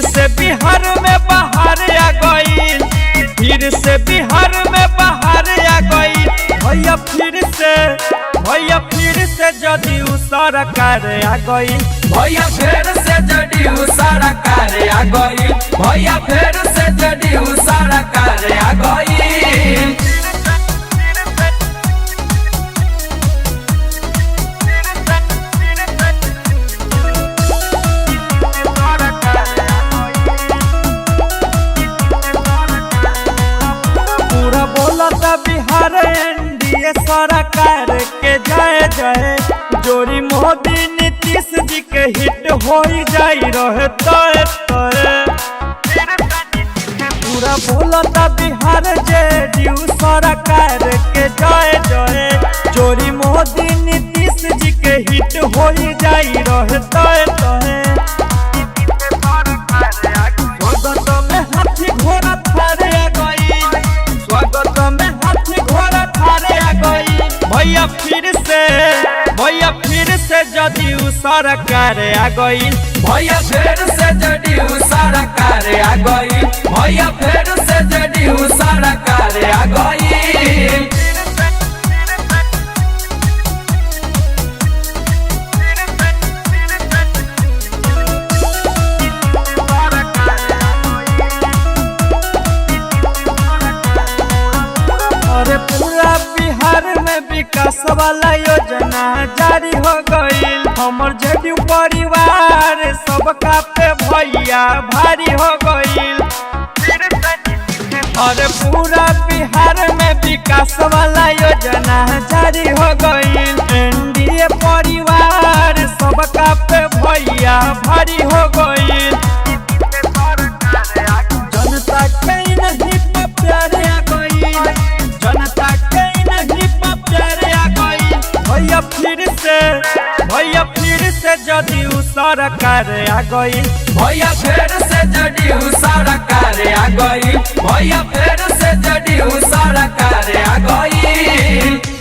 से बिहार में बाहर आ गई, फिर से बिहार में बाहर आ गई। भैया फिर से जदयू सरकार आ गई, भैया फिर से जदयू सरकार आ गई, भैया फिर से जदयू सरकार आ गई। पूरा बोलता बिहार एनडीए सरकार के जय जय, जोरी मोदी नीतीश जी के हिट हो जाई रहे तय तय। पूरा बोलता बिहार जेडीयू सरकार के जय जय, जोरी मोदी नीतीश जी के हिट हो जाई रहे तय तय। स्वागत में हाथी घोड़ा थारे आ गई, स्वागत में हाथी घोड़ा थारे आ गई। भैया फिर से जदयू सरकार आ गई, भैया फिर से जदयू सरकार आ गई, भैया फिर से जदयू सरकार आ गई। अरे पूरा बिहार में विकास वाला योजना जारी हो गई, हमर जेडीयू परिवार सबका पे भैया भारी हो गई। अरे पूरा बिहार में विकास वाला योजना जारी हो गई, एनडीए परिवार सबका पे भैया भारी हो गई। जनता के नहीं पे प्यार आ गई, जनता के नहीं पे प्यार आ गई। भैया फिर से जदयू सरकार आ गई, भैया फिर से जदयू सरकार आ गई, भैया फिर से जदयू सरकार आ गई।